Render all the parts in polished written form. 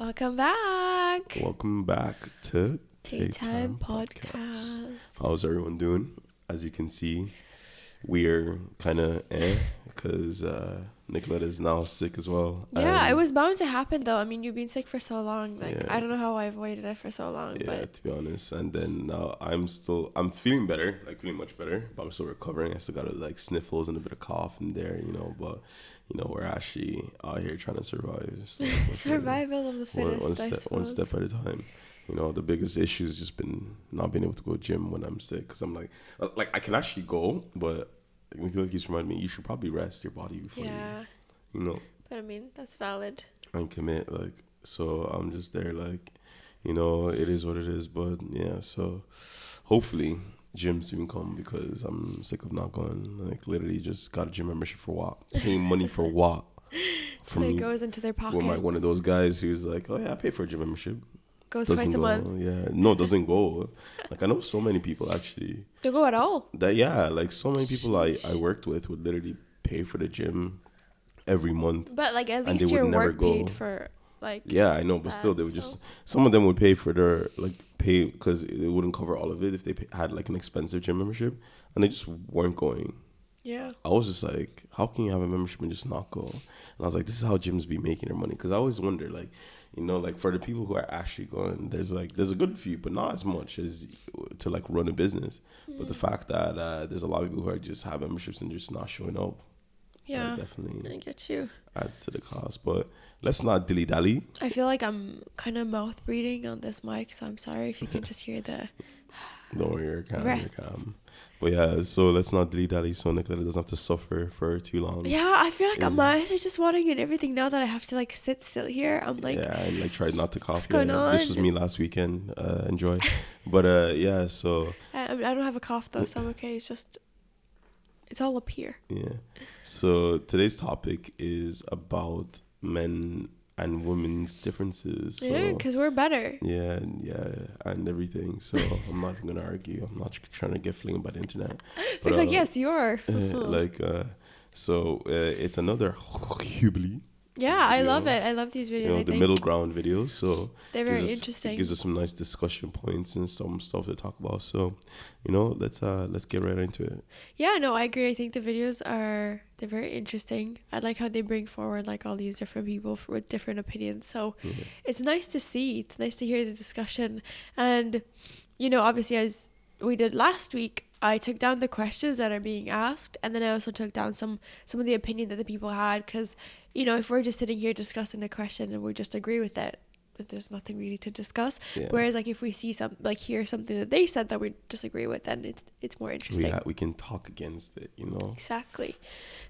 Welcome back. Welcome back to TAE Time Podcast. How's everyone doing? As you can see, we're kind of because Nicoletta is now sick as well. Yeah, it was bound to happen though. I mean, you've been sick for so long. Yeah. I don't know how I avoided it for so long. Yeah, but to be honest. And then now I'm feeling better, feeling much better, but I'm still recovering. I still got sniffles and a bit of cough in there, but we're actually out here trying to survive. So survival of the fittest, one step at a time. The biggest issue has just been not being able to go to gym when I'm sick, because I'm like I can actually go, but Nicola keeps reminding me, you should probably rest your body before you But I mean, that's valid. and commit. So I'm just there, it is what it is. But yeah, so hopefully gym soon come, because I'm sick of not going. Literally just got a gym membership for what? Paying money for what? So it goes into their pockets. We're one of those guys who's like, oh yeah, I pay for a gym membership. Goes twice a month. Yeah, no, doesn't go. I know so many people actually. Don't go at all. So many people I worked with would literally pay for the gym every month. But at least your work paid for Yeah, I know, but still they would just, some of them would pay for their pay because it wouldn't cover all of it if they had an expensive gym membership, and they just weren't going. Yeah. I was just like, how can you have a membership and just not go? And I was like, this is how gyms be making their money, because I always wonder for the people who are actually going, there's a good few, but not as much as to run a business. But the fact that there's a lot of people who are just have memberships and just not showing up, definitely I get you, adds to the cost. But let's not dilly dally. I feel like I'm kind of mouth breathing on this mic, so I'm sorry if you can just hear the don't worry, you're calm. But yeah, so let's not dilly dally, so Nicoletta doesn't have to suffer for too long. Yeah, I feel like my eyes are just watering and everything now that I have to sit still here. I'm and try not to cough. What's going on? This was me last weekend. Enjoy. But yeah, so I don't have a cough though, so I'm okay. It's all up here. Yeah. So today's topic is about men and women's differences. So, yeah, because we're better. Yeah, and everything. So I'm not even gonna argue. I'm not trying to get flinged by the internet. But it's yes, you are. So it's another Hubli. Yeah, I love it. I love these videos. The middle ground videos. So they're very interesting. It gives us some nice discussion points and some stuff to talk about. So, let's get right into it. Yeah, no, I agree. I think the videos they're very interesting. I like how they bring forward all these different people with different opinions. So it's nice to see. It's nice to hear the discussion. And, obviously as we did last week, I took down the questions that are being asked, and then I also took down some of the opinion that the people had, because if we're just sitting here discussing the question and we just agree with it, that there's nothing really to discuss. Whereas if we see hear something that they said that we disagree with, then it's more interesting. We can talk against it, Exactly.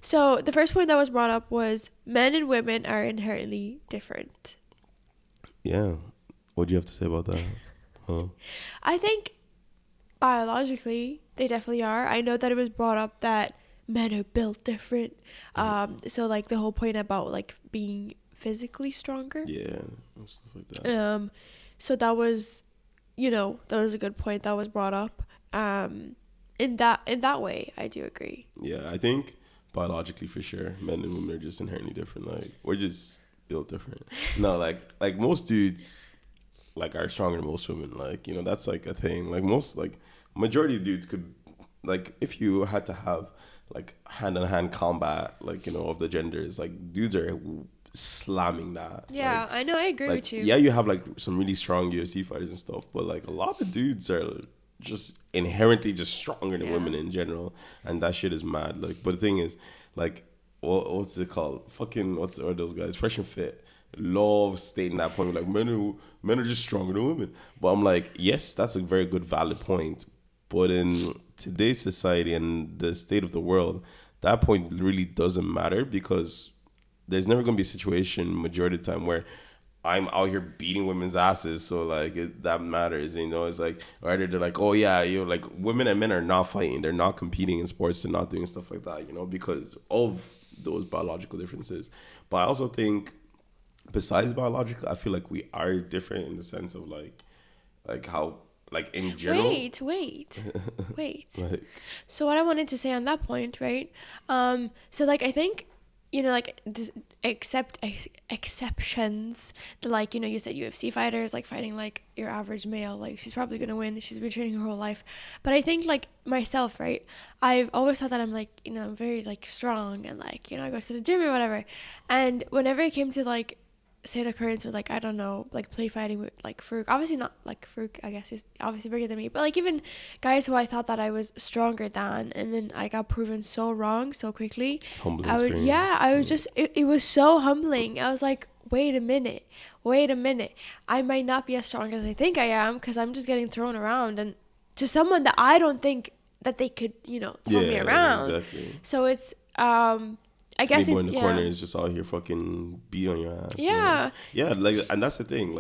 So the first point that was brought up was men and women are inherently different. Yeah. What do you have to say about that? Huh? I think biologically they definitely are. I know that it was brought up that men are built different. So the whole point about being physically stronger. Yeah, stuff like that. So that was, that was a good point that was brought up. In that way, I do agree. Yeah, I think biologically for sure, men and women are just inherently different. We're just built different. No, like most dudes, are stronger than most women. That's a thing. Most majority of dudes could, if you had to have hand-on-hand combat, of the genders, dudes are slamming that. Yeah, I know, I agree with you. Yeah, you have some really strong UFC fighters and stuff, but a lot of dudes are just inherently just stronger than women in general, and that shit is mad. But the thing is, what's it called? Fucking what are those guys? Fresh and Fit love stating that point. Men are just stronger than women. But I'm yes, that's a very good valid point. But in today's society and the state of the world, that point really doesn't matter, because there's never going to be a situation majority of the time where I'm out here beating women's asses. So that matters, it's either they're oh yeah, women and men are not fighting. They're not competing in sports. They're not doing stuff like that, because of those biological differences. But I also think besides biological, I feel we are different in the sense of how in general. Wait. So what I wanted to say on that point, right? So I think exceptions. Like, you know, you said UFC fighters like fighting like your average male, like she's probably gonna win, she's been training her whole life. But I think like myself, right, I've always thought that I'm like, you know, I'm very like strong and like, you know, I go to the gym or whatever. And whenever it came to like say an occurrence with like, I don't know, like play fighting with like Farouk, obviously not like Farouk, I guess he's obviously bigger than me, but like even guys who I thought that I was stronger than, and then I got proven so wrong so quickly. It's humbling I experience. was just, it was so humbling. I was like, wait a minute, I might not be as strong as I think I am, because I'm just getting thrown around, and to someone that I don't think that they could, you know, throw me around. Exactly. So it's I guess it's in the corner is just out here fucking beat on your ass. Yeah. Yeah, like, and that's the thing.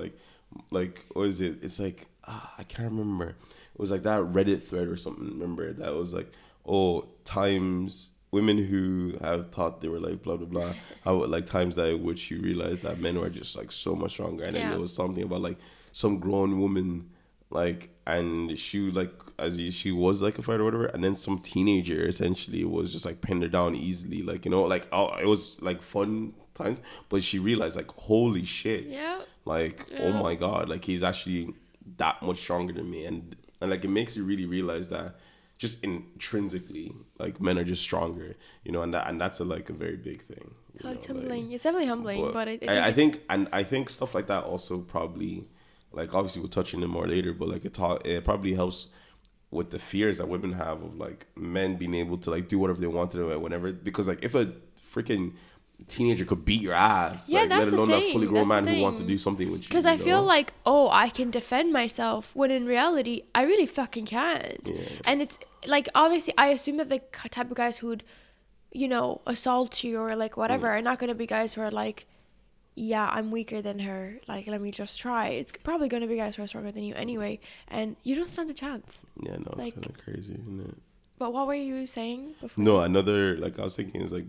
Like what is it? It's like I can't remember. It was like that Reddit thread or something. Remember that was like, oh, times women who have thought they were like blah blah blah. How like times that which you realize that men were just like so much stronger. And then there was something about like some grown woman, like, and she like she was like a fighter or whatever, and then some teenager essentially was just like pinned her down easily, like, you know, like, oh, it was like fun times, but she realized like, holy shit, like, oh my god, like he's actually that much stronger than me, and like it makes you really realize that just intrinsically like men are just stronger, you know, and that's like a very big thing. It's humbling. Like, it's definitely humbling, but I think stuff like that also probably, like, obviously we'll touch on it more later, but like it probably helps with the fears that women have of like men being able to like do whatever they want to do whenever, because like if a freaking teenager could beat your ass, like, that's let alone the a thing. fully grown man who wants to do something with you. Because I feel like, oh, I can defend myself, when in reality I really fucking can't. And it's like, obviously I assume that the type of guys who'd, you know, assault you or like whatever are not going to be guys who are like, yeah, I'm weaker than her, like, let me just try. It's probably going to be guys who are stronger than you anyway, and you don't stand a chance. Yeah, no, like, it's kind of crazy, isn't it? But what were you saying before? No, another, like, I was thinking is like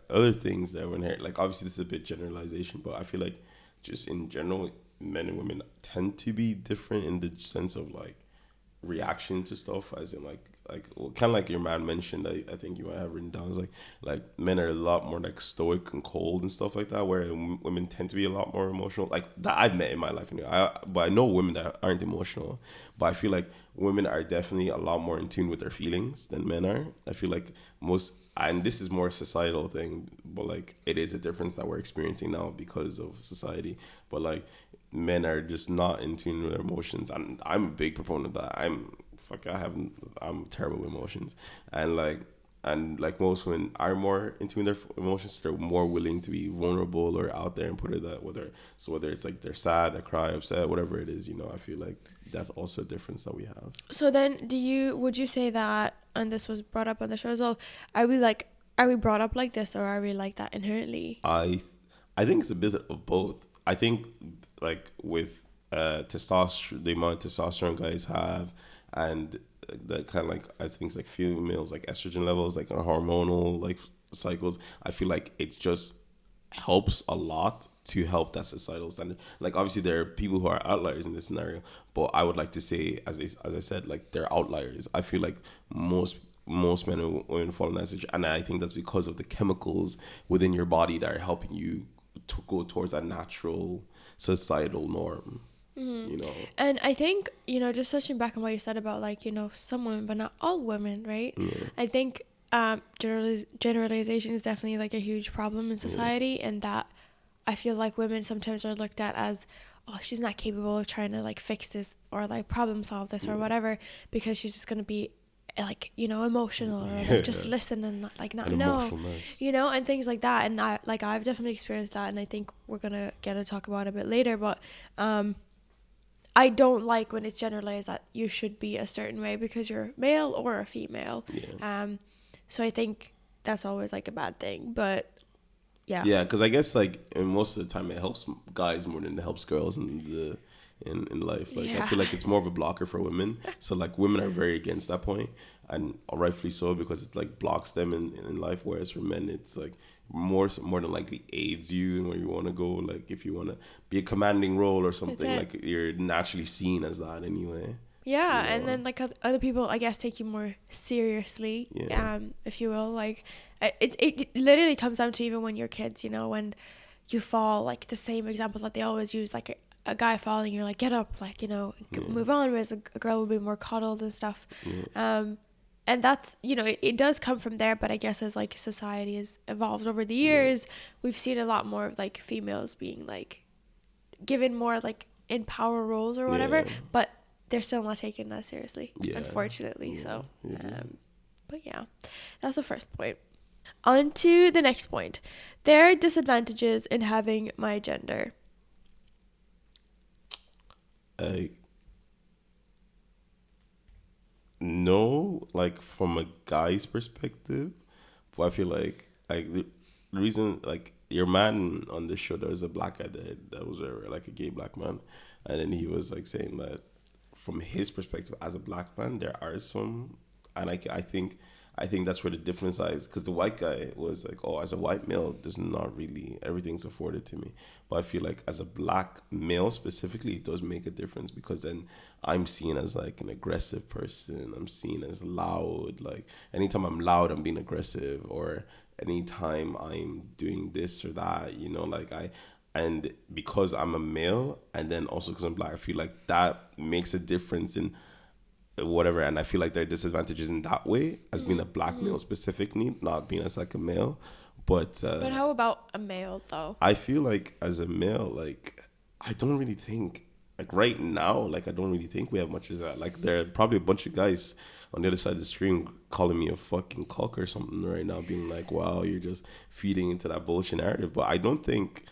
other things that were inherent, like, obviously this is a bit generalization, but I feel like just in general, men and women tend to be different in the sense of like reaction to stuff, as in like kind of like your man mentioned, I think you might have written down, is like men are a lot more like stoic and cold and stuff like that, where women tend to be a lot more emotional, like that I've met in my life anyway. But I know women that aren't emotional, but I feel like women are definitely a lot more in tune with their feelings than men are. I feel like and this is more a societal thing, but like it is a difference that we're experiencing now because of society, but like men are just not in tune with their emotions, and I'm a big proponent of that. I'm terrible with emotions, and like most women are more in tune with their emotions. They're more willing to be vulnerable or out there and put it that whether it's like they're sad, they cry, upset, whatever it is, you know. I feel like that's also a difference that we have. So then would you say that, and this was brought up on the show as well, are we brought up like this, or are we like that inherently? I think it's a bit of both. I think like with testosterone, the amount of testosterone guys have, and that kind of like, I think it's like females, like estrogen levels, like hormonal like cycles, I feel like it just helps a lot to help that societal standard. Like obviously there are people who are outliers in this scenario, but I would like to say, as I said, like they're outliers. I feel like most men and women fall in that situation, and I think that's because of the chemicals within your body that are helping you to go towards a natural societal norm. You know, and I think, you know, just touching back on what you said about like, you know, some women but not all women, right? I think generalization is definitely like a huge problem in society, and that I feel like women sometimes are looked at as, oh, she's not capable of trying to like fix this or like problem solve this or whatever, because she's just gonna be like, you know, emotional or like just listen and not know, you know, and things like that. And I've definitely experienced that, and I think we're gonna get to talk about it a bit later, but I don't like when it's generalized that you should be a certain way because you're male or a female. So I think that's always like a bad thing, but yeah, because I guess like, and most of the time it helps guys more than it helps girls in life. Like I feel like it's more of a blocker for women, so like women are very against that point, and rightfully so, because it like blocks them in life, whereas for men it's like more than likely aids you in where you want to go. Like if you want to be a commanding role or something, like you're naturally seen as that anyway. Yeah, you and know? then like other people, I guess, take you more seriously, Yeah. if you will. Like, it literally comes down to even when you're kids, you know, when you fall, like the same example that they always use, like a guy falling, you're like, get up, like, you know, Yeah. move on. Whereas a girl will be more coddled and stuff. Yeah. And that's, you know, it does come from there. But I guess as like society has evolved over the Yeah. years, we've seen a lot more of like females being like given more like in power roles or whatever, Yeah. but they're still not taken that seriously, Yeah. unfortunately. Yeah. So, Yeah. but yeah, that's the first point. On to the next point. There are disadvantages in having my gender. Like, no, like from a guy's perspective, but I feel like the reason, like your man on the show, there was a black guy that was like a gay black man, and then he was like saying that from his perspective as a black man, there are some, and I think that's where the difference lies, because the white guy was like, oh, as a white male, there's not really everything's afforded to me, but I feel like as a black male specifically, it does make a difference, because then I'm seen as like an aggressive person. I'm seen as loud. Like anytime I'm loud, I'm being aggressive, or anytime I'm doing this or that, like and because I'm a male, and then also because I'm black, I feel like that makes a difference in whatever. And I feel like there are disadvantages in that way as being a black male specifically, not being as like a male. But But how about a male though? I feel like as a male, like I don't really think, like right now, like I don't really think we have much of that. Like there are probably a bunch of guys on the other side of the stream calling me a fucking cock or something right now, being like, wow, you're just feeding into that bullshit narrative. But I don't think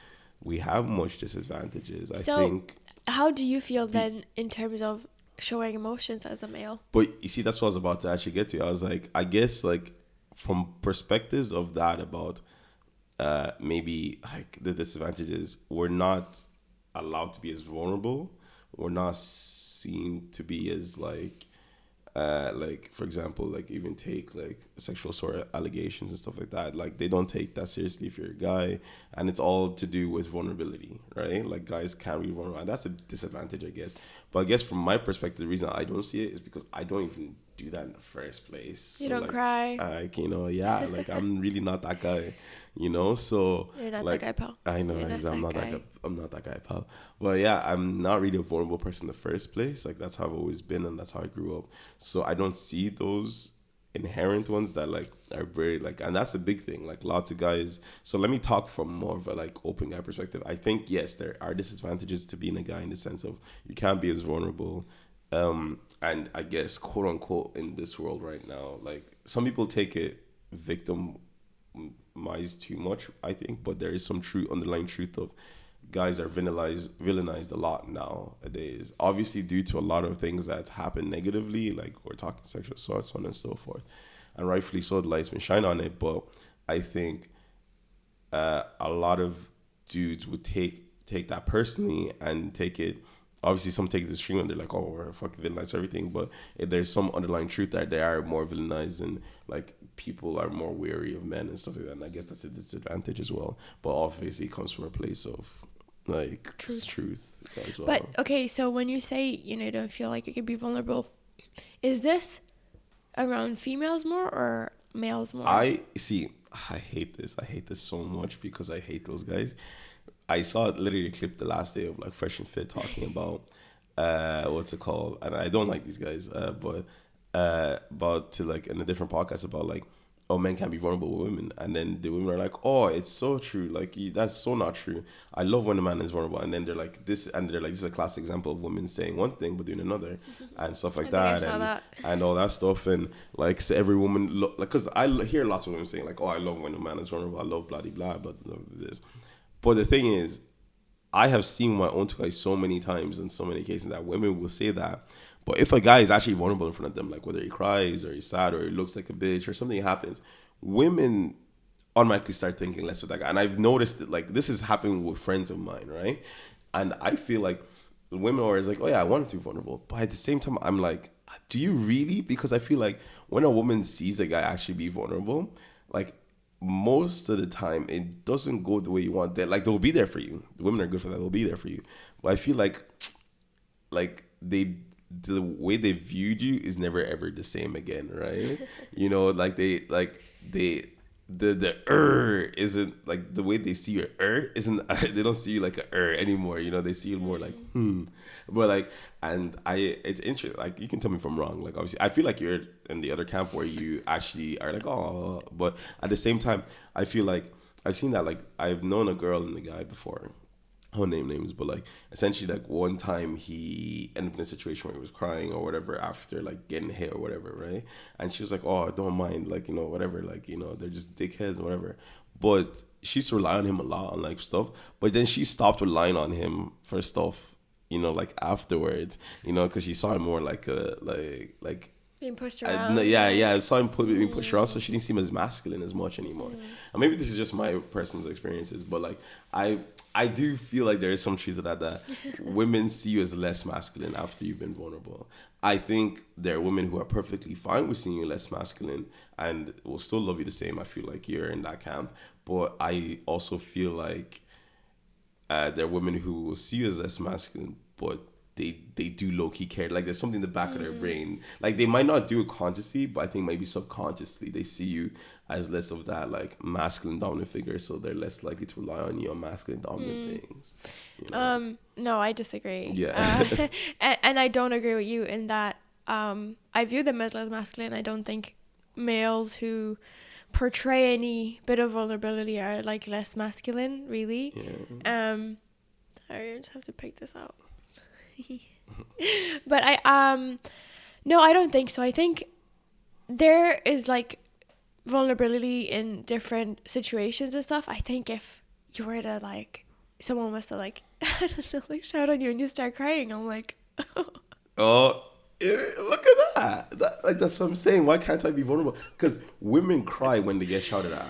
we have much disadvantages. I So, think. how do you feel then in terms of showing emotions as a male? But you see, that's what I was about to actually get to. I was like, I guess like from perspectives of that about maybe like the disadvantages, we're not allowed to be as vulnerable. We're not seen to be as like for example, like even take like sexual sort of allegations and stuff like that. Like they don't take that seriously if you're a guy, and it's all to do with vulnerability, right? Like guys can't be vulnerable, and that's a disadvantage, I guess. But I guess from my perspective, the reason I don't see it is because I don't even do that in the first place. You So, don't like, cry. like yeah, like I'm really not that guy, So You're not like that guy, pal. I know, You're not I'm that not that guy. guy. I'm not that guy, pal. But yeah, I'm not really a vulnerable person in the first place. Like that's how I've always been, and that's how I grew up. So I don't see those inherent ones that like are very like, and that's a big thing. Like lots of guys. So let me talk from more of a like open guy perspective. I think yes, there are disadvantages to being a guy in the sense of you can't be as vulnerable. And I guess quote unquote in this world right now, like some people take it victimized too much, I think, but there is some true underlying truth of guys are villainized a lot nowadays, obviously due to a lot of things that happen negatively, like we're talking sexual assault, so on and so forth, and rightfully so, the light's been shined on it. But I think a lot of dudes would take that personally and take it. Obviously, some take it to the extreme and they're like, "Oh, we're fucking villainized everything." But if there's some underlying truth that they are more villainized, and like people are more wary of men and stuff like that. And I guess that's a disadvantage as well. But obviously, it comes from a place of like truth as well. But okay, so when you say you don't feel like you can be vulnerable, is this around females more or males more? I hate this. I hate this so much because I hate those guys. I saw literally a clip the last day of like Fresh and Fit talking about what's it called, and I don't like these guys, but about to like in a different podcast about like, oh, men can't be vulnerable with women, and then the women are like, oh, it's so true, like that's so not true. I love when a man is vulnerable, and then they're like this, and they're like, this is a classic example of women saying one thing but doing another, and stuff like that, and all that stuff, and like so every woman like, because I hear lots of women saying like, oh, I love when a man is vulnerable, I love blah blah, but this. But the thing is, I have seen my own two eyes so many times in so many cases that women will say that. But if a guy is actually vulnerable in front of them, like whether he cries or he's sad or he looks like a bitch or something happens, women automatically start thinking less of that guy. And I've noticed that like this is happening with friends of mine, right? And I feel like women are always like, oh yeah, I want to be vulnerable. But at the same time, I'm like, do you really? Because I feel like when a woman sees a guy actually be vulnerable, like most of the time it doesn't go the way you want. That like they'll be there for you. The women are good for that. They'll be there for you. But I feel like they the way they viewed you is never ever the same again, right? You know, like they the isn't like the way they see you isn't they don't see you like a anymore, you know, they see you more like but like, and it's interesting, like you can tell me if I'm wrong, like obviously I feel like you're in the other camp where you actually are like, oh, but at the same time I feel like I've seen that, like I've known a girl and a guy before, I won't name names, but like essentially like one time he ended up in a situation where he was crying or whatever after like getting hit or whatever, right? And she was like, oh, don't mind, like, you know, whatever, like, you know, they're just dickheads or whatever. But she used to rely on him a lot on like stuff, but then she stopped relying on him for stuff, you know, like afterwards, you know, because she saw him more like a like being pushed around. I saw him being pushed around, so she didn't seem as masculine as much anymore. And maybe this is just my personal experiences, but like I do feel like there is some truth to that women see you as less masculine after you've been vulnerable. I think there are women who are perfectly fine with seeing you less masculine and will still love you the same. I feel like you're in that camp, but I also feel like there are women who will see you as less masculine, but they do low-key care. Like there's something in the back of their brain. Like they might not do it consciously, but I think maybe subconsciously they see you as less of that like masculine dominant figure, so they're less likely to rely on you on masculine dominant things. You know? No, I disagree. Yeah. And I don't agree with you in that I view them as less masculine. I don't think males who portray any bit of vulnerability are like less masculine, really. Yeah. Sorry, I just have to pick this out. But no, I don't think so. I think there is like vulnerability in different situations and stuff. I think if you were to like, someone was to like, I don't know, like shout on you and you start crying, I'm like, oh, look at that. Like that's what I'm saying. Why can't I be vulnerable? Because women cry when they get shouted at.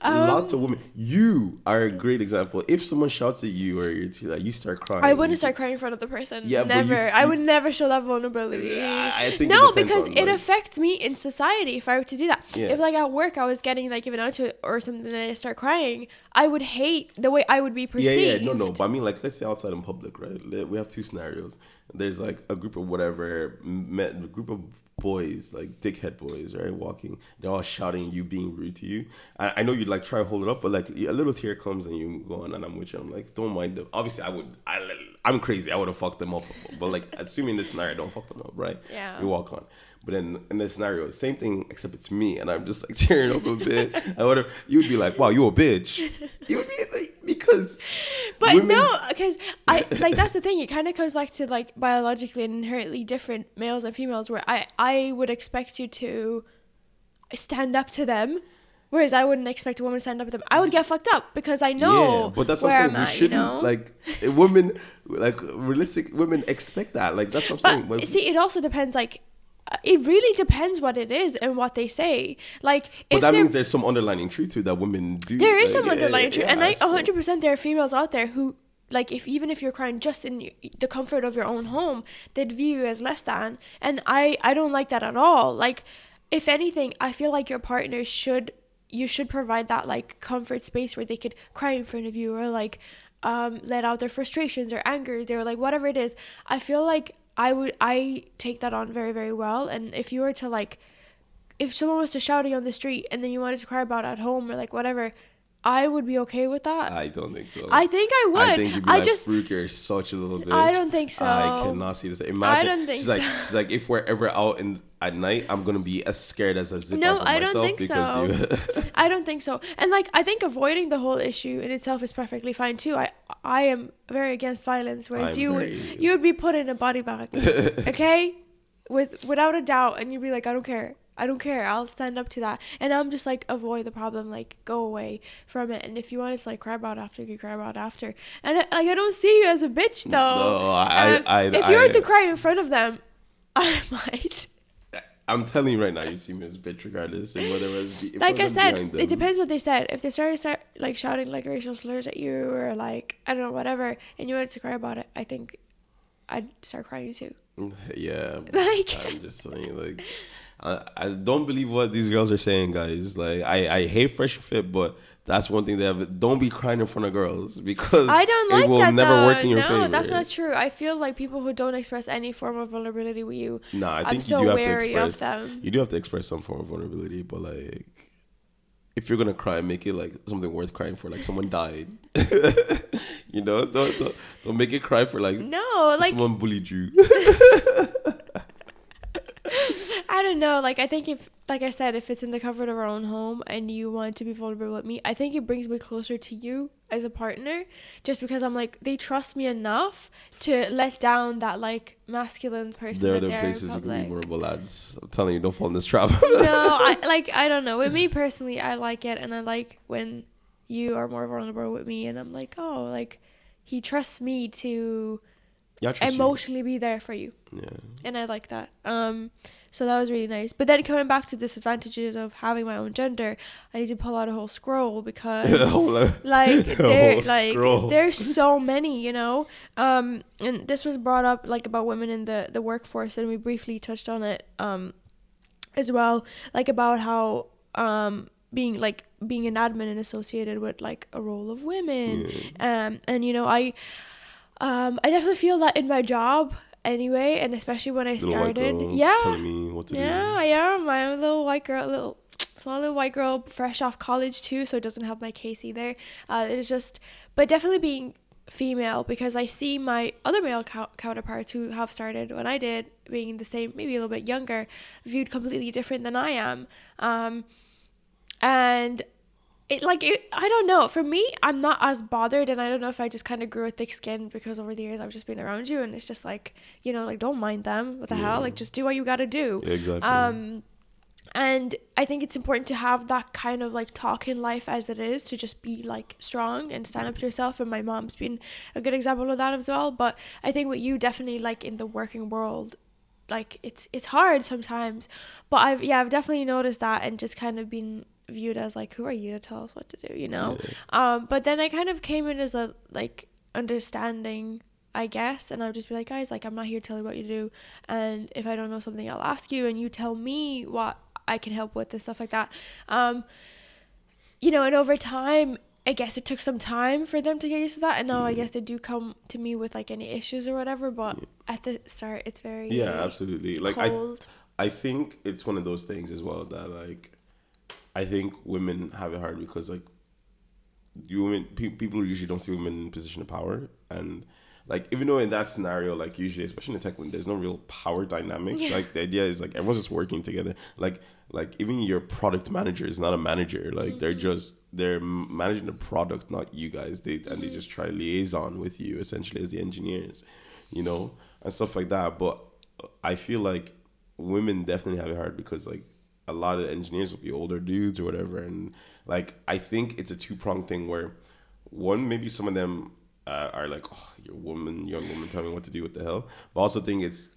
Lots of women. You are a great example. If someone shouts at you or you start crying, I wouldn't start crying in front of the person. Yeah, never. I would never show that vulnerability. I think no, it because on, it like, affects me in society if I were to do that. Yeah. If like at work I was getting like given out to or something and I start crying, I would hate the way I would be perceived. Yeah. No. But I mean, like, let's say outside in public, right? We have two scenarios. There's like a group of whatever, a group of boys, like dickhead boys, right, walking, they're all shouting, you being rude to you. I know you'd like try to hold it up, but like a little tear comes and you go on, and I'm with you, I'm like, don't mind them. Obviously I'm crazy, I would have fucked them up, but like assuming this scenario, don't fuck them up, right? Yeah, you walk on. But then in this scenario, same thing, except it's me, and I'm just like tearing up a bit. You would be like, wow, you a bitch. You would be like, because. But no, because I like that's the thing. It kind of comes back to like biologically and inherently different males and females, where I would expect you to stand up to them, whereas I wouldn't expect a woman to stand up to them. I would get fucked up because I know. Yeah, but that's what I'm saying. We shouldn't, you know? Like women, like realistic women expect that. Like that's what I'm saying. But see, it also depends. Like, it really depends what it is and what they say. Like, but that means there's some underlying truth to it that women do. There is some underlying truth, and like 100% there are females out there who, like, even if you're crying just in the comfort of your own home, they'd view you as less than. And I don't like that at all. Like, if anything, I feel like your partner should provide that like comfort space where they could cry in front of you or like let out their frustrations or anger, or like whatever it is. I feel like I take that on very, very well. And if you were to like, if someone was to shout at you on the street and then you wanted to cry about it at home or like whatever, I would be okay with that. I don't think so. I think I would. I think you'd be like, Fruit, you're such a little bitch. I don't think so. I cannot see this. Imagine. I don't think so. She's like, if we're ever out at night, I'm gonna be as scared as if no, I was I don't think myself. So. I don't think so. And like, I think avoiding the whole issue in itself is perfectly fine too. I am very against violence, whereas you would be put in a body bag, okay, without a doubt, and you'd be like, I don't care. I'll stand up to that. And I'm just like, avoid the problem, like go away from it. And if you want to like cry about it after, you can cry about it after. And like, I don't see you as a bitch though. No, if you were to cry in front of them, I might. I'm telling you right now, you see me as a bitch regardless. And whether it's like I said, it depends what they said. If they start like shouting like racial slurs at you or like, I don't know, whatever, and you wanted to cry about it, I think I'd start crying too. Yeah, Like, I'm just saying, like, I don't believe what these girls are saying, guys. Like, I hate fresh fit, but that's one thing they have. Don't be crying in front of girls because I don't it like will that never though. work in your No, favor. that's not true. I feel like people who don't express any form of vulnerability with you, Nah, I I'm think so you do have to wary of express. them. You do have to express some form of vulnerability, but like, if you're gonna cry, make it like something worth crying for, like someone died. You know, don't make it cry for like No, like, someone bullied you. I don't know. Like, I think if, like I said, if it's in the comfort of our own home and you want to be vulnerable with me, I think it brings me closer to you as a partner, just because I'm like, they trust me enough to let down that like masculine person. There are that other they're places you in can be public. vulnerable, lads. I'm telling you, don't fall in this trap. No, I don't know. With me personally, I like it, and I like when you are more vulnerable with me, and I'm like, oh, like he trusts me to Yeah, I trust you. emotionally be there for you. Yeah. And I like that. So that was really nice. But then coming back to disadvantages of having my own gender, I need to pull out a whole scroll because like there's so many, you know. And this was brought up like about women in the workforce, and we briefly touched on it as well, like about how being an admin and associated with like a role of women. Yeah. And you know, I definitely feel that in my job anyway, and especially when I started. Telling me what to do. Yeah, I am. I'm a little white girl, small little white girl, fresh off college too, so it doesn't have my case either. It's just, but definitely being female, because I see my other male counterparts who have started when I did, being the same, maybe a little bit younger, viewed completely different than I am. And I don't know. For me, I'm not as bothered, and I don't know if I just kind of grew a thick skin because over the years I've just been around you, and it's just like, you know, like, don't mind them. What the hell? Like, just do what you got to do. Yeah, exactly. And I think it's important to have that kind of like talk in life as it is, to just be like strong and stand up to yourself. And my mom's been a good example of that as well. But I think with you, definitely like in the working world, like it's hard sometimes. But I've definitely noticed that, and just kind of been viewed as like, who are you to tell us what to do, you know? But then I kind of came in as a like understanding, I guess, and I would just be like, guys, like, I'm not here to tell you what you do, and if I don't know something, I'll ask you, and you tell me what I can help with and stuff like that. You know, and over time, I guess it took some time for them to get used to that, and now I guess they do come to me with like any issues or whatever, but at the start it's very absolutely. Like cold. I think it's one of those things as well that like I think women have it hard because like people usually don't see women in a position of power, and like, even though in that scenario, like usually, especially in the tech, when there's no real power dynamics, like the idea is like everyone's just working together. Like even your product manager is not a manager. Like they're managing the product, not you guys. They just try liaison with you essentially as the engineers, you know, and stuff like that. But I feel like women definitely have it hard because like a lot of engineers will be older dudes or whatever, and like I think it's a two-pronged thing where one, maybe some of them are like, oh, you're a woman, young woman, tell me what to do, what the hell. But I also think it's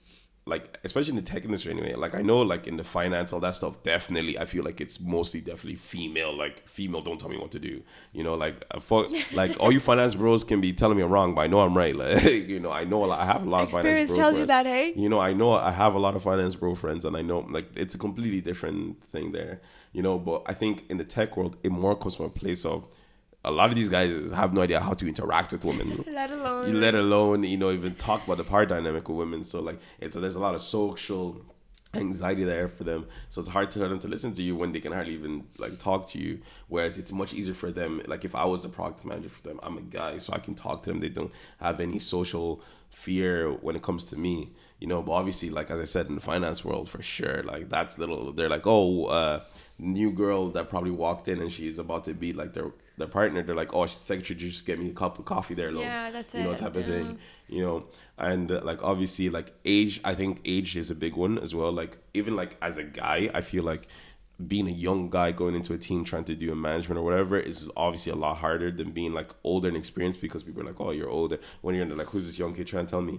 like, especially in the tech industry anyway, like I know like in the finance, all that stuff, definitely I feel like it's mostly definitely female, like female don't tell me what to do, you know, like like all you finance bros can be telling me I'm wrong, but I know I'm right. Like, you know, I know I have a lot of finance bro tells friends. You that, hey? You know, I know I have a lot of finance bro friends, and I know like it's a completely different thing there, you know. But I think in the tech world, it more comes from a place of a lot of these guys have no idea how to interact with women, let alone, you know, even talk about the power dynamic with women. So like there's a lot of social anxiety there for them, so it's hard for them to listen to you when they can hardly even like talk to you, whereas it's much easier for them. Like if I was a product manager for them, I'm a guy, so I can talk to them. They don't have any social fear when it comes to me, you know. But obviously, like as I said, in the finance world, for sure, like that's little, they're like, new girl that probably walked in and she's about to be like their partner, they're like, oh, she's secretary, just get me a cup of coffee there, love. Yeah, that's you know, type of thing, you know. And like obviously like age, I think age is a big one as well. Like even like as a guy, I feel like being a young guy going into a team trying to do a management or whatever is obviously a lot harder than being like older and experienced, because people are like, oh, you're older, when you're like, who's this young kid trying to tell me,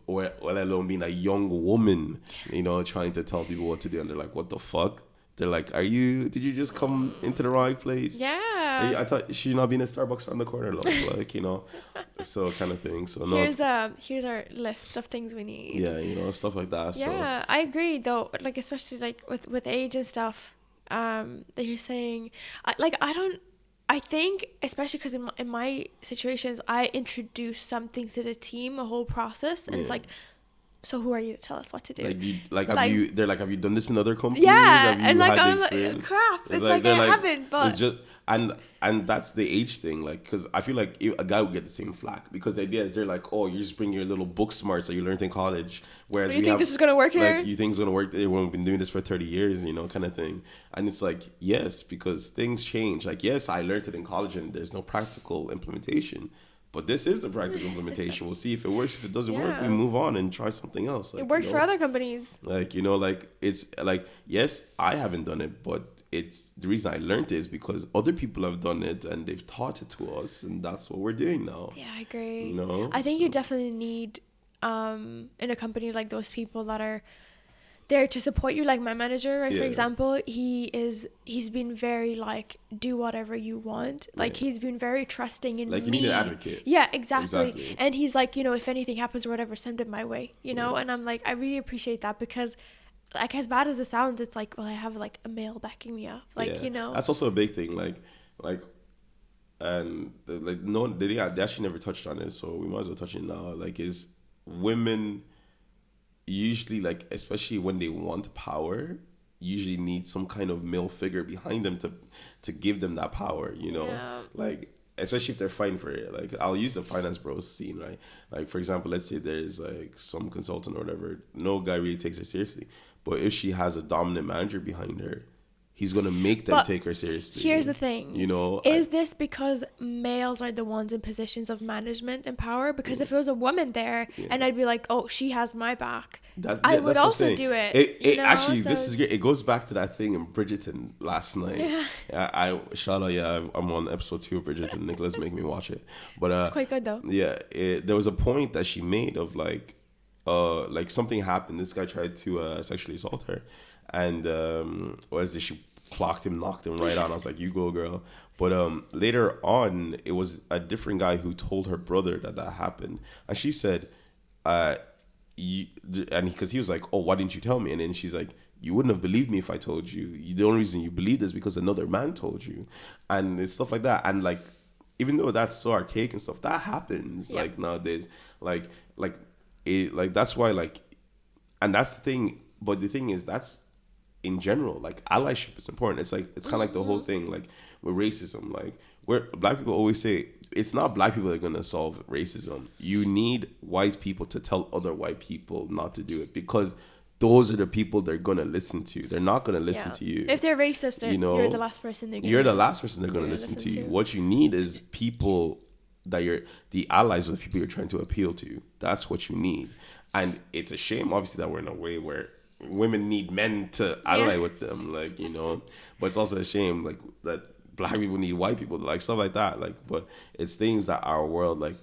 or let alone being a young woman, you know, trying to tell people what to do, and they're like, what the fuck. They're like, did you just come into the right place? Yeah, Yeah. I thought she not being a Starbucks on the corner, like, you know, so kind of thing. So no, here's our list of things we need. yeah, you know, stuff like that. Yeah, I agree though. Like especially like with age and stuff. That you're saying, I think especially because in my situations, I introduce something to the team, a whole process, and it's like, so who are you to tell us what to do? Have you done this in other companies? Yeah, have you and like had I'm the like, experience? crap. It's like I haven't, but it's just and that's the age thing. Like, because I feel like a guy would get the same flack because the idea is they're like, oh, you just bring your little book smarts that you learned in college. Whereas you think this is gonna work here? Like, you think it's gonna work? We've been doing this for 30 years, you know, kind of thing. And it's like, yes, because things change. Like, yes, I learned it in college, and there's no practical implementation. But this is a practical implementation. We'll see if it works. If it doesn't work, we move on and try something else. Like, it works, you know, for other companies. Like, you know, like, it's like, yes, I haven't done it, but it's the reason I learned it is because other people have done it and they've taught it to us, and that's what we're doing now. Yeah, I agree. You know, I think you definitely need in a company like those people that are there to support you, like my manager, right? For example, he's been very like, do whatever you want. Like, he's been very trusting in me. Like, you need an advocate. Yeah, exactly. And he's like, you know, if anything happens or whatever, send it my way, you know? And I'm like, I really appreciate that because, like, as bad as it sounds, it's like, well, I have like a male backing me up. Like, you know? That's also a big thing. And like, no, they actually never touched on it, so we might as well touch it now. Like, is women usually, like, especially when they want power, usually need some kind of male figure behind them to give them that power, you know? Like, especially if they're fighting for it. Like, I'll use the finance bros scene, right? Like, for example, let's say there's like some consultant or whatever, no guy really takes her seriously, but if she has a dominant manager behind her, he's going to make them take her seriously. Here's the thing. You know? Is this because males are the ones in positions of management and power? Because if it was a woman there and I'd be like, oh, she has my back, I would also do it. It actually, this is great. It goes back to that thing in Bridgerton last night. Yeah. Shout out, I'm on episode 2 of Bridgerton. Nicholas make me watch it. But it's quite good though. Yeah. There was a point that she made of like something happened. This guy tried to sexually assault her. And she clocked him, knocked him right on. I was like, you go, girl. But later on, it was a different guy who told her brother that happened. And she said, because he was like, oh, why didn't you tell me? And then she's like, you wouldn't have believed me if I told you. The only reason you believed is because another man told you. And it's stuff like that. And like, even though that's so archaic and stuff, that happens like nowadays. Like that's why, like, and that's the thing. But the thing is, that's in general, like, allyship is important. It's like, it's kind of like the whole thing, like with racism, like where black people always say it's not black people that are going to solve racism. You need white people to tell other white people not to do it, because those are the people they're going to listen to. They're not going to listen to you. If they're racist, you're the last person they're going to listen to you. What you need is people that you're the allies of the people you're trying to appeal to. That's what you need. And it's a shame, obviously, that we're in a way where women need men to ally with them, like, you know. But it's also a shame, like, that black people need white people, like, stuff like that. Like, but it's things that our world, like,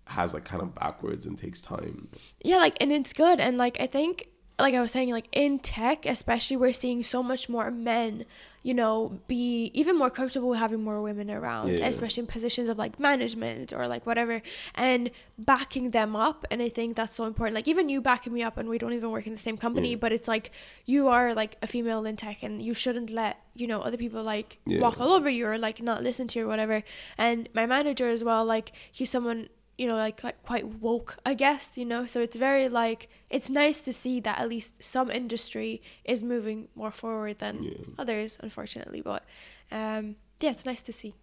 has, like, kind of backwards and takes time. Yeah, like, and it's good. And, like, I think, like I was saying, like, in tech, especially, we're seeing so much more men, you know, be even more comfortable with having more women around, especially in positions of, like, management or, like, whatever, and backing them up. And I think that's so important. Like, even you backing me up, and we don't even work in the same company, but it's like, you are, like, a female in tech, and you shouldn't let, you know, other people, like, walk all over you or, like, not listen to you or whatever. And my manager as well, like, he's someone, you know, like, quite woke, I guess, you know. So it's very, like, it's nice to see that at least some industry is moving more forward than others, unfortunately. But it's nice to see.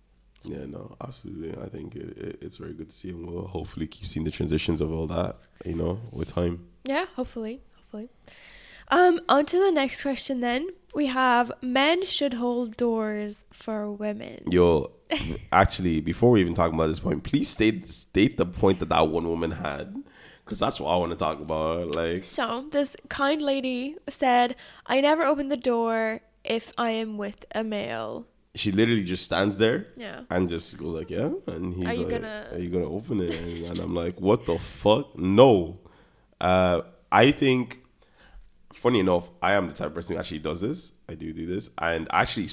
Yeah, no, absolutely. I think it's very good to see, and we'll hopefully keep seeing the transitions of all that, you know, with time. Yeah, hopefully. On to the next question then. We have, men should hold doors for women. Yo, actually, before we even talk about this point, please state the point that one woman had, because that's what I want to talk about. Like, so this kind lady said, I never open the door if I am with a male. She literally just stands there and just goes like, yeah. And he's like, are you gonna open it? And I'm like, what the fuck? No. I think, funny enough, I am the type of person who actually does this. I do this. And I actually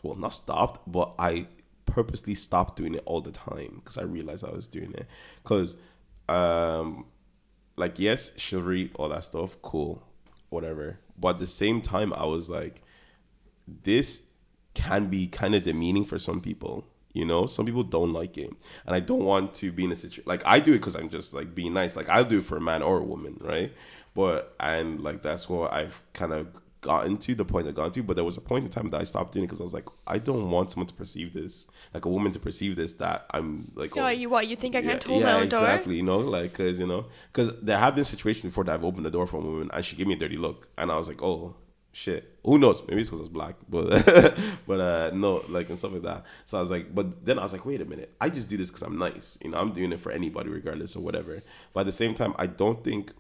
not stopped, but I purposely stopped doing it all the time because I realized I was doing it. Because, like, yes, chivalry, all that stuff, cool, whatever. But at the same time, I was like, this can be kind of demeaning for some people. You know, some people don't like it, and I don't want to be in a situation like I do it because I'm just like being nice. Like I'll do it for a man or a woman, right? But and like that's what I've kind of gotten to the point I got to. But there was a point in time that I stopped doing it because I was like, I don't want someone to perceive this, like a woman to perceive this, that I'm like, so you think I can't hold yeah, my own door? exactly. You know, like because there have been situations before that I've opened the door for a woman and she gave me a dirty look, and I was like, oh. Shit, who knows? Maybe it's because I was black, but no, like and stuff like that. So I was like, but then I was like, wait a minute, I just do this because I'm nice. You know, I'm doing it for anybody, regardless of whatever. But at the same time, I don't think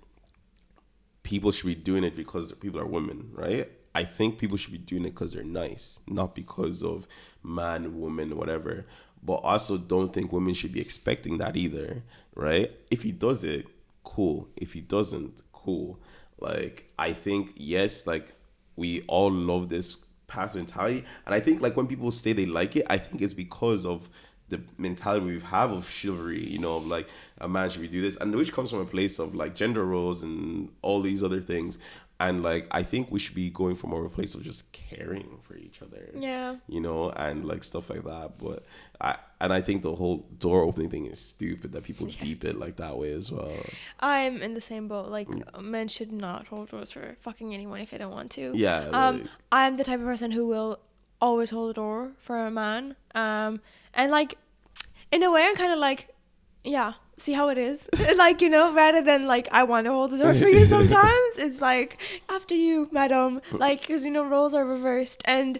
people should be doing it because people are women, right? I think people should be doing it because they're nice, not because of man, woman, whatever. But also don't think women should be expecting that either, right? If he does it, cool. If he doesn't, cool. Like I think yes, like. We all love this past mentality. And I think like when people say they like it, I think it's because of the mentality we have of chivalry, you know, of like a man should we do this, and which comes from a place of like gender roles and all these other things. And like I think we should be going from more of a place of just caring for each other. Yeah. You know, and like stuff like that. But I think the whole door opening thing is stupid that people deep it like that way as well. I'm in the same boat. Like men should not hold doors for fucking anyone if they don't want to. Yeah. Like, I'm the type of person who will always hold a door for a man. And like in a way I'm kind of like, yeah, see how it is. Like, you know, rather than like I want to hold the door for you sometimes, it's like after you, madam, like because you know roles are reversed. And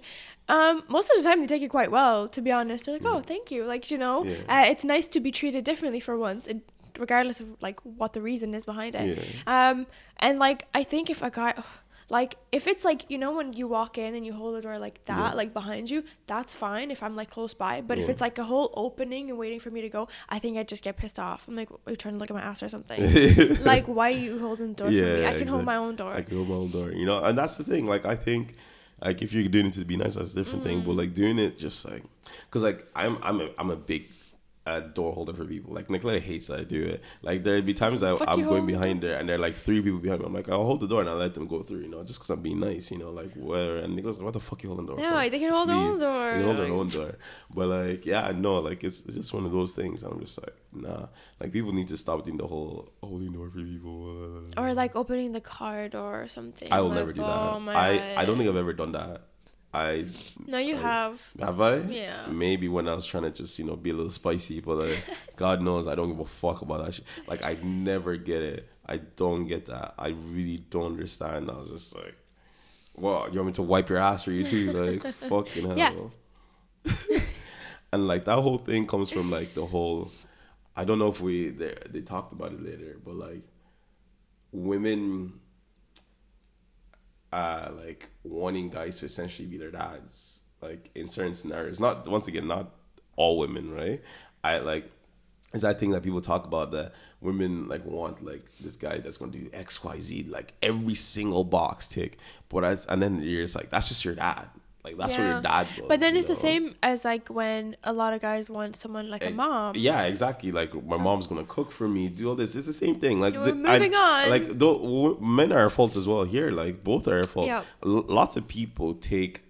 most of the time they take it quite well, to be honest. They're like, oh, thank you, like, you know, it's nice to be treated differently for once, regardless of like what the reason is behind it. And like I think if a guy, like if it's like, you know, when you walk in and you hold the door like that, like behind you, that's fine if I'm like close by. But if it's like a whole opening and waiting for me to go, I think I'd just get pissed off. I'm like, are you trying to look at my ass or something? Like, why are you holding the door for me? I can hold my own door. I can hold my own door, you know. And that's the thing, like I think like if you're doing it to be nice, that's a different thing. But like doing it just like, because like I'm a big door holder for people. Like Nicoletta hates that I do it. Like there'd be times that I'm going behind her and there are like 3 people behind me. I'm like, I'll hold the door and I'll let them go through, you know, just because I'm being nice, you know, like where. And Nicola's like, what the fuck you holding the door for? They can hold their own door. They can hold their own door. But like, yeah, no, like it's just one of those things. I'm just like, nah. Like people need to stop doing the whole holding door for people. Or like opening the car door or something. I will never do that. I don't think I've ever done that. No, you have. Have I? Yeah. Maybe when I was trying to just, you know, be a little spicy, but God knows I don't give a fuck about that shit. Like I never get it. I don't get that. I really don't understand. I was just like, well, you want me to wipe your ass for you too? Like fucking hell. Yes. And like that whole thing comes from like the whole, I don't know if they talked about it later, but like women like wanting guys to essentially be their dads, like in certain scenarios. Not once again, not all women, right? I like is that thing that people talk about that women like want like this guy that's gonna do X, Y, Z, like every single box tick. And then you're just like, that's just your dad. Like that's what your dad was. But then it's the same as like when a lot of guys want someone like a mom. Yeah, exactly. Like my mom's gonna cook for me, do all this. It's the same thing. Like moving on. Like men are at fault as well here. Like both are at fault. Yep. Lots of people take,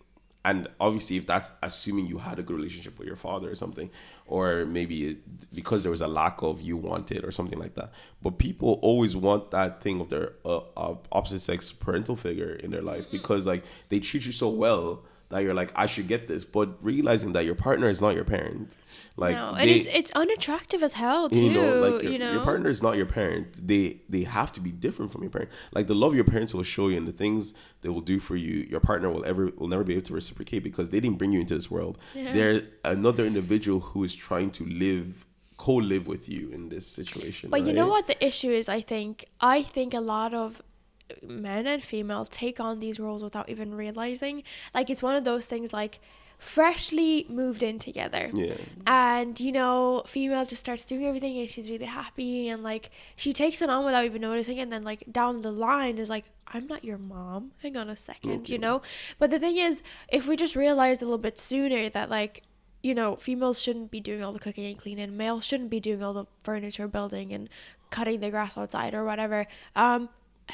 and obviously if that's assuming you had a good relationship with your father or something, or maybe because there was a lack of you wanted or something like that. But people always want that thing of their opposite sex parental figure in their life because like they treat you so well that you're like, I should get this, but realizing that your partner is not your parent, like, no. And it's unattractive as hell too. Your partner is not your parent. They have to be different from your parent. Like the love your parents will show you and the things they will do for you, your partner will never be able to reciprocate because they didn't bring you into this world. Yeah. They're another individual who is trying to co-live with you in this situation. But you know what the issue is? I think a lot of men and females take on these roles without even realizing. Like it's one of those things like freshly moved in together, and you know, female just starts doing everything and she's really happy and like she takes it on without even noticing, and then like down the line is like, I'm not your mom, hang on a second. You know. But the thing is, if we just realized a little bit sooner that like you know, females shouldn't be doing all the cooking and cleaning. Males shouldn't be doing all the furniture building and cutting the grass outside or whatever. I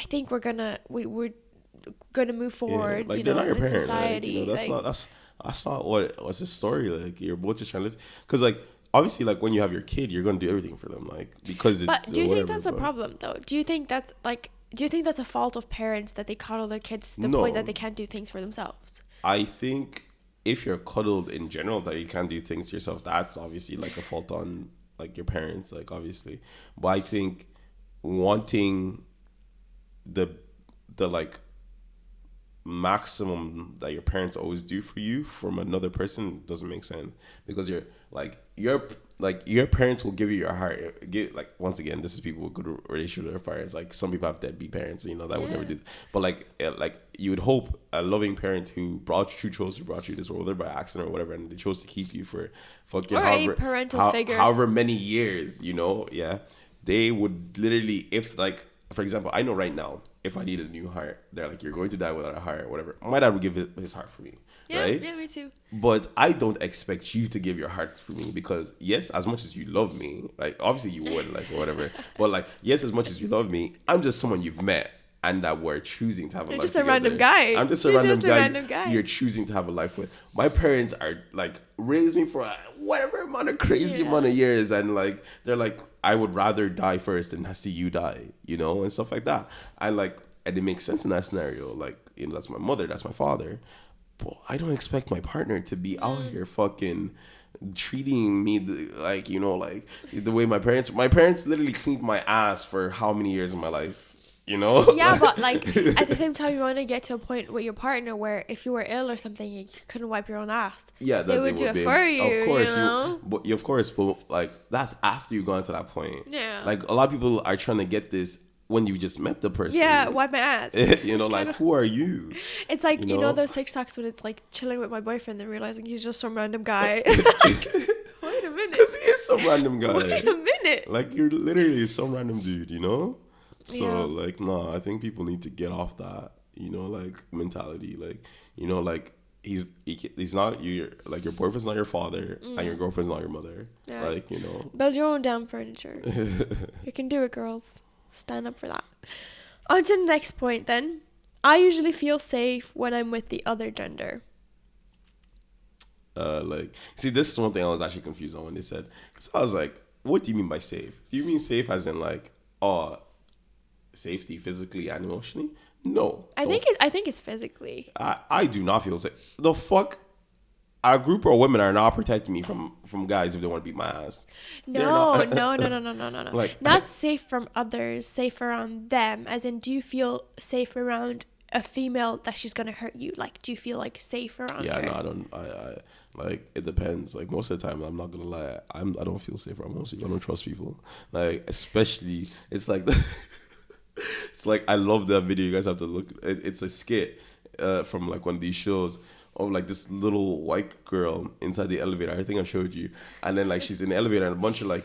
think we're gonna move forward. Like, you they're know, not your in parent. society. Like, that's not what's the story. Like, you're both just trying to, because like obviously like when you have your kid, you're gonna do everything for them. Like, because but it's do you think whatever, that's a problem though? Do you think that's a fault of parents that they coddle their kids to the point that they can't do things for themselves? I think if you're cuddled in general that you can't do things yourself, that's obviously like a fault on like your parents, like obviously. But I think wanting the like maximum that your parents always do for you from another person doesn't make sense, because your parents will give you your heart. Like, once again, this is people with good relationship with their parents. Like, some people have deadbeat parents, you know, that would never do. But like you would hope a loving parent who chose you this world, whether by accident or whatever, and they chose to keep you for fucking a parental figure, however many years, you know, they would literally, if like, for example, I know right now, if I need a new heart, they're like, you're going to die without a heart or whatever. My dad would give his heart for me. Yeah, right? Yeah, me too. But I don't expect you to give your heart for me, because yes, as much as you love me, like obviously you would, like, or whatever. But like, yes, as much as you love me, I'm just someone you've met and that we're choosing to have a life together. Random guy. I'm just a random guy you're choosing to have a life with. My parents are like, raised me for whatever amount of crazy amount of years, and like they're like, I would rather die first than see you die, you know, and stuff like that. And it makes sense in that scenario. Like, you know, that's my mother, that's my father. But I don't expect my partner to be out here fucking treating me like, you know, like the way my parents literally cleaned my ass for how many years of my life, you know? Yeah, but like at the same time, you want to get to a point with your partner where if you were ill or something, you couldn't wipe your own ass. Yeah, they would do it for you. Of course, you know? but like that's after you've gone to that point. Yeah. Like, a lot of people are trying to get this when you just met the person. Yeah, wipe my ass. You know, like, who are you? It's like, you know those TikToks when it's like chilling with my boyfriend and realizing he's just some random guy. Like, wait a minute. Because he is some random guy. Wait a minute. Like, you're literally some random dude, you know? So, Yeah. like, nah, I think people need to get off that, you know, like, mentality. Like, you know, like, he's not your boyfriend's not your father, and your girlfriend's not your mother. Yeah. Like, you know. Build your own damn furniture. You can do it, girls. Stand up for that. On to the next point then. I usually feel safe when I'm with the other gender. Like, see, this is one thing I was actually confused on when they said. So I was like, what do you mean by safe? Do you mean safe as in like, safety physically and emotionally? No. I think it's physically. I do not feel safe. The fuck? A group of women are not protecting me from guys if they want to beat my ass. No. Like, not safe from others, safe around them. As in, do you feel safe around a female that she's gonna hurt you? Like, do you feel like safe around her? Yeah, no, I don't. I like, it depends. Like, most of the time, I'm not gonna lie, I don't feel safe around most people. I don't trust people. Like, especially, it's like it's like, I love that video. You guys have to look. It's a skit from like one of these shows. Of like this little white girl inside the elevator. I think I showed you. And then like she's in the elevator and a bunch of like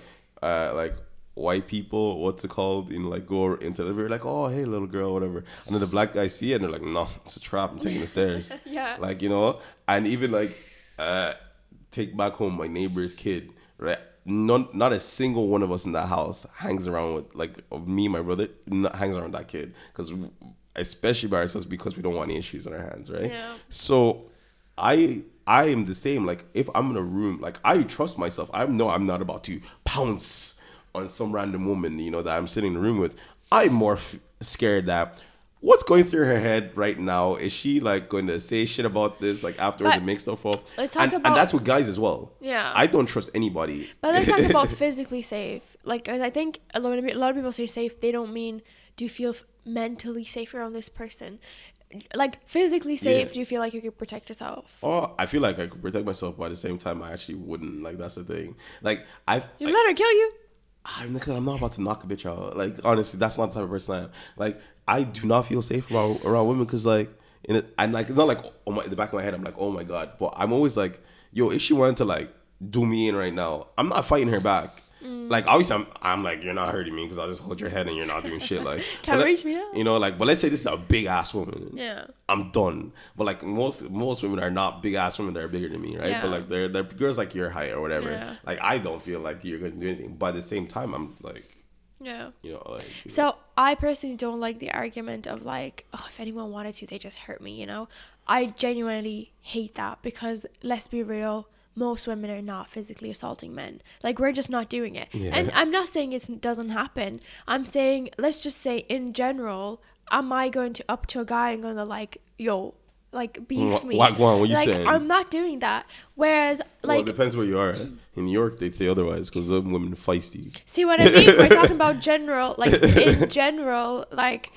white people, what's it called, in like go into the elevator, like, oh hey little girl, whatever. And then the black guys see it and they're like, no, it's a trap. I'm taking the stairs. Yeah. Like, you know, and even like take back home my neighbor's kid, right? Not a single one of us in that house hangs around with, like, me, my brother, hangs around that kid, because especially by ourselves, because we don't want any issues on our hands, right? Yeah. So I am the same. Like, if I'm in a room, like, I trust myself. I'm not about to pounce on some random woman, you know, that I'm sitting in the room with. I'm more scared that what's going through her head right now, is she like going to say shit about this like afterwards and make stuff up? Let's talk about, and that's with guys as well. Yeah, I don't trust anybody. But let's talk about physically safe. Like, I think a lot of people say safe, they don't mean do you feel mentally safe around this person. Like, physically safe, do you feel like you could protect yourself? Oh, I feel like I could protect myself, but at the same time, I actually wouldn't. Like, that's the thing. Like, you let her kill you? I'm not about to knock a bitch out. Like, honestly, that's not the type of person I am. Like, I do not feel safe around women, because like, and like, it's not like in the back of my head I'm like, oh my god, but I'm always like, yo, if she wanted to like do me in right now, I'm not fighting her back. Like, obviously, I'm like, you're not hurting me because I'll just hold your head and you're not doing shit. Like, Can't reach me out. You know, like, but let's say this is a big ass woman. Yeah. I'm done. But like most women are not big ass women that are bigger than me, right? Yeah. But like they're girls like your height or whatever. Yeah. Like, I don't feel like you're going to do anything. But at the same time, I'm like, yeah. You know, like. So I personally don't like the argument of like, oh, if anyone wanted to, they just hurt me, you know? I genuinely hate that because let's be real, most women are not physically assaulting men. Like, we're just not doing it. Yeah. And I'm not saying it doesn't happen. I'm saying, let's just say in general, am I going to up to a guy and going to like, yo, like beef me? What you like, saying? I'm not doing that. Whereas, like, well, it depends where you are. In New York, they'd say otherwise because the women feisty. See what I mean? We're talking about general, like in general, like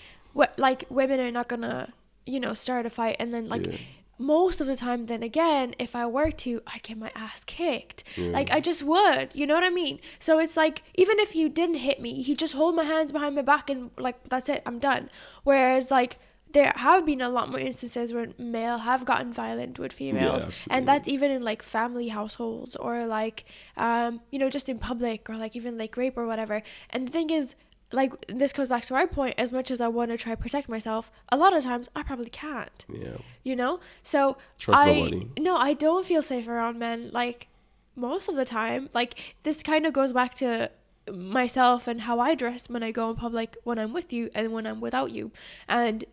like women are not gonna, you know, start a fight, and then like most of the time, then again, if I were to, I get my ass kicked. Like, I just would, you know what I mean? So it's like, even if he didn't hit me, he just hold my hands behind my back and like, that's it, I'm done. Whereas like, there have been a lot more instances where male have gotten violent with females, and that's even in like family households or like, you know, just in public or like even like rape or whatever. And the thing is, like, this comes back to our point, as much as I want to try to protect myself, a lot of times I probably can't. Yeah. You know? So Trust nobody. No, I don't feel safe around men, like, most of the time. Like, this kind of goes back to myself and how I dress when I go in public, when I'm with you and when I'm without you. And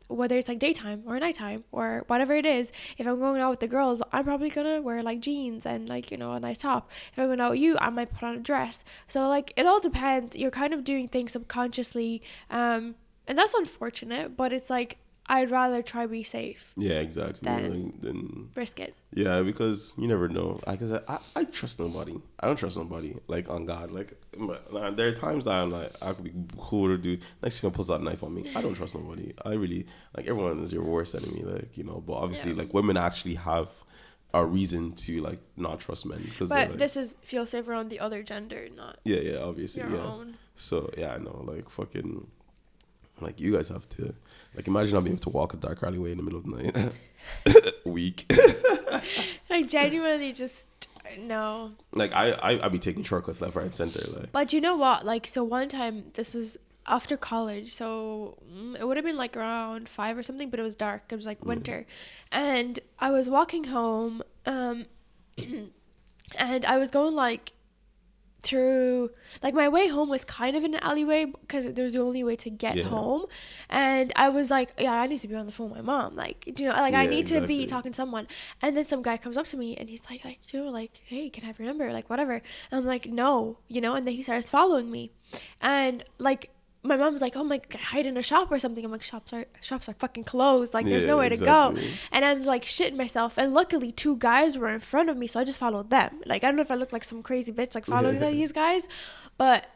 whether it's like daytime or nighttime or whatever it is, if I'm going out with the girls, I'm probably gonna wear like jeans and like, you know, a nice top. If I'm going out with you, I might put on a dress. So like, it all depends. You're kind of doing things subconsciously, and that's unfortunate, but it's like, I'd rather try to be safe. Yeah, exactly. Than risk it. Yeah, because you never know. I trust nobody. I don't trust nobody. Like, on God. Like, there are times that I'm like, I could be cool to do. Next thing, pulls out a knife on me. I don't trust nobody. I really, like, everyone is your worst enemy. Like, you know, but obviously, like, women actually have a reason to like not trust men. But like, this is feel safer on the other gender, not obviously, your own. So yeah, I know, like, fucking. Like, you guys have to, like, imagine not being able to walk a dark alleyway in the middle of the night. Weak. Like, genuinely just, no. Like, I'd be taking shortcuts left, right, center. Like. But you know what? Like, so one time, this was after college, so it would have been like around 5 or something, but it was dark. It was like winter. And I was walking home, and I was going like, through, like, my way home was kind of in an alleyway because there was the only way to get home, and I was like, yeah, I need to be on the phone with my mom, like, you know, like, I need to be talking to someone. And then some guy comes up to me and he's like, you know, like, hey, can I have your number, like, whatever. And I'm like, no, you know. And then he starts following me, and like, my mom's like, oh my God, hide in a shop or something. I'm like, shops are fucking closed. Like, there's nowhere to go. And I'm like shitting myself. And luckily 2 guys were in front of me, so I just followed them. Like, I don't know if I look like some crazy bitch, like, following these guys, but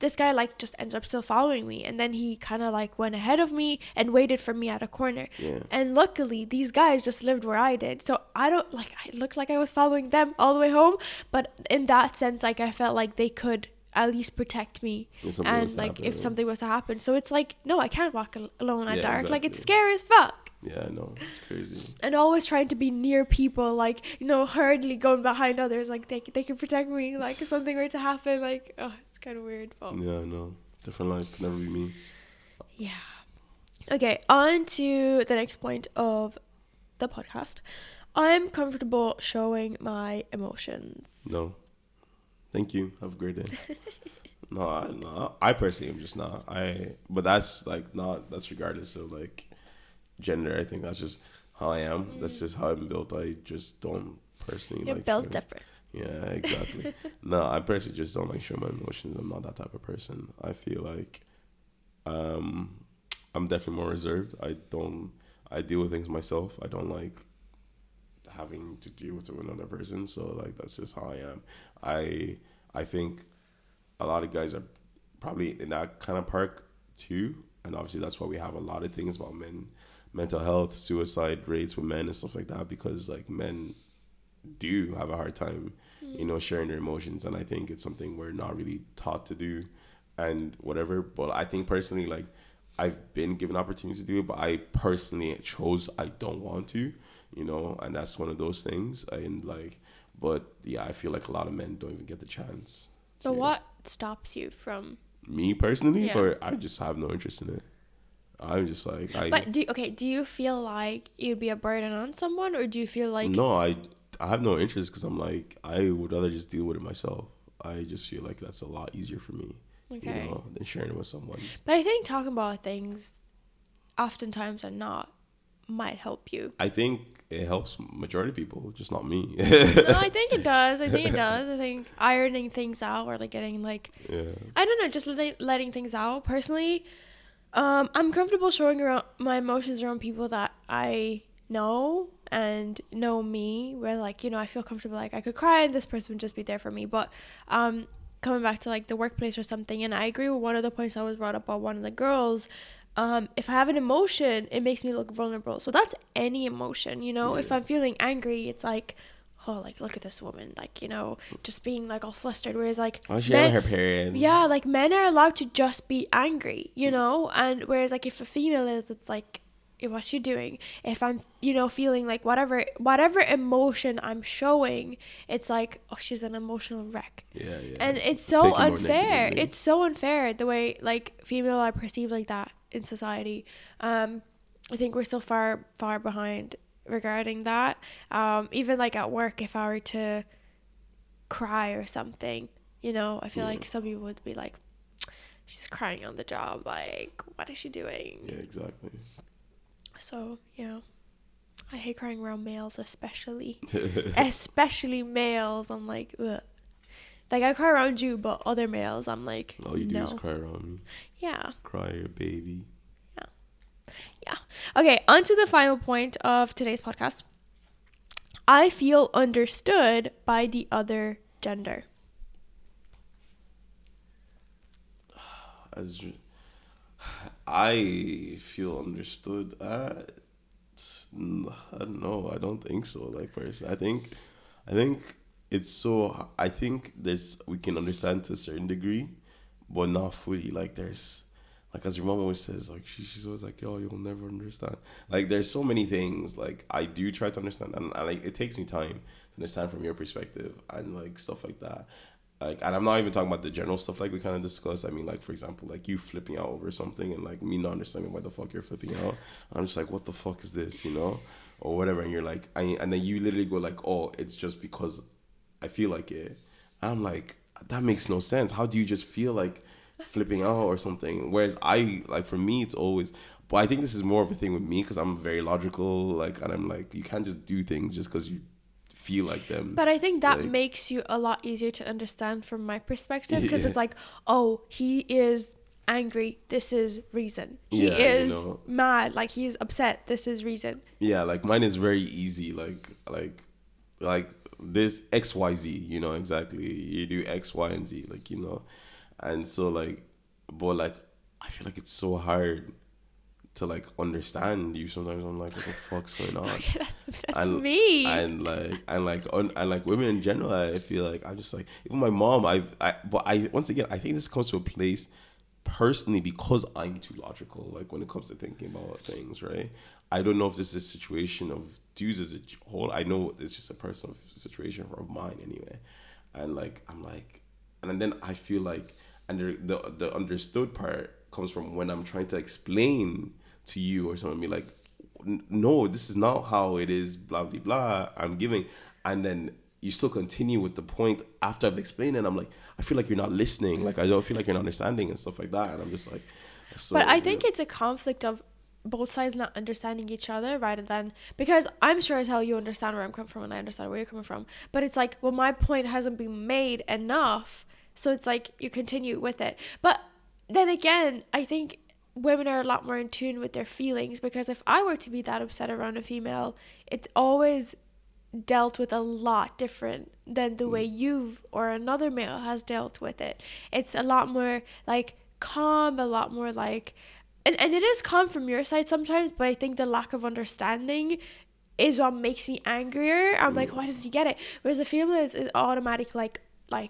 this guy like just ended up still following me. And then he kind of like went ahead of me and waited for me at a corner. And luckily these guys just lived where I did, so I don't, like, I looked like I was following them all the way home, but in that sense, like, I felt like they could at least protect me, and like if something was to happen. So it's like, no, I can't walk alone at dark. Exactly. Like, it's scary as fuck. Yeah, I know, it's crazy. And always trying to be near people, like, you know, hurriedly going behind others, like they can protect me, like, if something were to happen. Like, oh, it's kind of weird. But yeah, I know, different life can never be me. Yeah. Okay, on to the next point of the podcast. I'm comfortable showing my emotions. No. Thank you. Have a great day. No, I personally am just not. But that's like not. That's regardless of like gender. I think that's just how I am. That's just how I'm built. I just don't personally. You're like built different. Yeah, exactly. No, I personally just don't like showing my emotions. I'm not that type of person. I feel like, I'm definitely more reserved. I deal with things myself. I don't like having to deal with another person. So like, that's just how I am. I think a lot of guys are probably in that kind of park too, and obviously that's why we have a lot of things about mental health, suicide rates with men and stuff like that, because like men do have a hard time, you know, sharing their emotions, and I think it's something we're not really taught to do and whatever. But I think personally, like, I've been given opportunities to do it, but I personally chose I don't want to, you know, and that's one of those things. And like, But yeah, I feel like a lot of men don't even get the chance. So what stops you from... Me personally, Yeah. or I just have no interest in it. I'm just like But do you feel like you'd be a burden on someone, or do you feel like... No, I have no interest because I'm like, I would rather just deal with it myself. I just feel like that's a lot easier for me, Okay. you know, than sharing it with someone. But I think talking about things, oftentimes or not, might help you. I think it helps majority of people, just not me. No, I think it does. I think ironing things out, or like getting like... Yeah. I don't know, just letting things out. Personally, I'm comfortable showing around my emotions around people that I know and know me, where like, you know, I feel comfortable, like I could cry and this person would just be there for me. But coming back to like the workplace or something, and I agree with one of the points that was brought up by one of the girls. If I have an emotion, it makes me look vulnerable. So that's any emotion, you know. If I'm feeling angry, it's like, oh, like, look at this woman, like, you know, just being like all flustered. Whereas like, She had her period. Yeah, like men are allowed to just be angry, you know. And whereas like if a female is, it's like, what's she doing? If I'm, you know, feeling like whatever emotion I'm showing, it's like, oh, she's an emotional wreck. Yeah. And it's so unfair. It's so unfair the way like female are perceived like that in society. I think we're still far behind regarding that. Even like at work, if I were to cry or something, you know, I feel like some people would be like, she's crying on the job, like, what is she doing? Yeah, exactly. So yeah, I hate crying around males, especially males. I'm like, ugh. Like I cry around you, but other males, I'm like, all you do is cry around me. Yeah. Cry, your baby. Yeah. Okay, on to the final point of today's podcast. I feel understood by the other gender. I feel understood. I don't know. I don't think so. Like personally, I think it's so. I think we can understand to a certain degree, but not fully. Like there's, like as your mom always says, like she's always like, yo, you'll never understand. Like there's so many things. Like I do try to understand, and like it takes me time to understand from your perspective and like stuff like that. Like, and I'm not even talking about the general stuff like we kind of discussed. I mean, like, for example, like you flipping out over something and like me not understanding why the fuck you're flipping out. I'm just like, what the fuck is this, you know? Or whatever. And you're like, and then you literally go like, oh, it's just because I feel like it. And I'm like, that makes no sense. How do you just feel like flipping out or something? Whereas for me, it's always, but I think this is more of a thing with me because I'm very logical. Like, and I'm like, you can't just do things just because you feel like them. But I think that makes you a lot easier to understand from my perspective, because it's like, oh, he is angry, this is reason. He is mad, like he's upset, this is reason. Yeah, like mine is very easy, like this XYZ, you know, exactly. You do X, Y, and Z, like, you know. And so like, but like I feel like it's so hard to like understand you sometimes. I'm like, what the fuck's going on? Okay, that's me. And like women in general, I feel like I'm just like, even my mom, but once again, I think this comes to a place personally because I'm too logical, like when it comes to thinking about things, right? I don't know if this is a situation of dudes as a whole. I know it's just a personal situation of mine anyway. And like, I'm like, and then I feel like, and the understood part comes from when I'm trying to explain to you or something, be like, no, this is not how it is, blah blah blah, I'm giving, and then you still continue with the point after I've explained it. I'm like, I feel like you're not listening, like I don't feel like you're not understanding and stuff like that. And I'm just like, so, but I think it's a conflict of both sides not understanding each other, rather than, because I'm sure as hell you understand where I'm coming from and I understand where you're coming from, but it's like, well, my point hasn't been made enough, so it's like you continue with it. But then again, I think women are a lot more in tune with their feelings, because if I were to be that upset around a female, it's always dealt with a lot different than the way you or another male has dealt with it. It's a lot more like calm, a lot more like, and it is calm from your side sometimes, but I think the lack of understanding is what makes me angrier. I'm like, why does he get it? Whereas the female is automatic, like,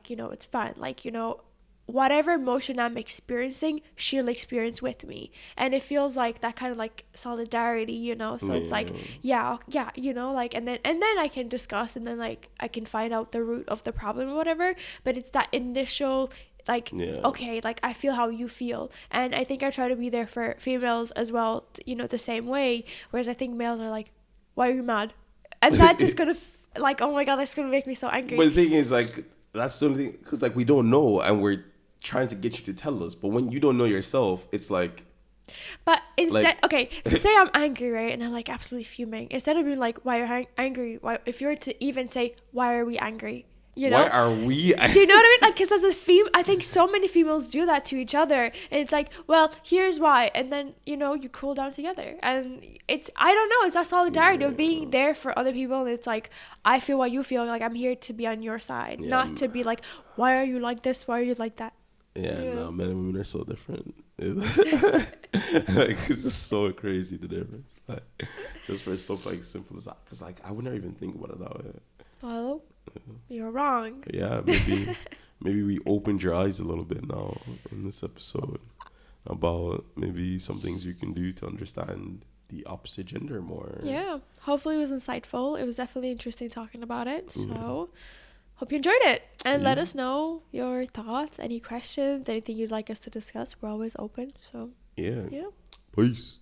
you know, it's fine, like, you know, whatever emotion I'm experiencing, she'll experience with me. And it feels like that kind of like solidarity, you know? So it's like, yeah, you know, like, and then I can discuss, and then like I can find out the root of the problem or whatever. But it's that initial, like, okay, like I feel how you feel. And I think I try to be there for females as well, you know, the same way. Whereas I think males are like, why are you mad? And that's just gonna like, oh my God, that's gonna make me so angry. But the thing is, like, that's the only thing, because like we don't know, and we're trying to get you to tell us. But when you don't know yourself, it's like. But instead, like, okay, so say I'm angry, right, and I'm like absolutely fuming. Instead of being like, why are you angry? Why, if you were to even say, why are we angry? You know? Why are we? Do you know what I mean? Like, because as a I think so many females do that to each other, and it's like, well, here's why, and then you know you cool down together, and it's, I don't know, it's that solidarity of being there for other people, and it's like, I feel what you feel, like I'm here to be on your side, not to be like, why are you like this? Why are you like that? No, men and women are so different. Like, it's just so crazy, the difference. Like, just for stuff like simple as that, because like I would never even think about it that way. Well, you're wrong. Yeah, maybe we opened your eyes a little bit now in this episode about maybe some things you can do to understand the opposite gender more. Yeah, hopefully it was insightful. It was definitely interesting talking about it. So hope you enjoyed it, and let us know your thoughts, any questions, anything you'd like us to discuss. We're always open. So yeah. Peace.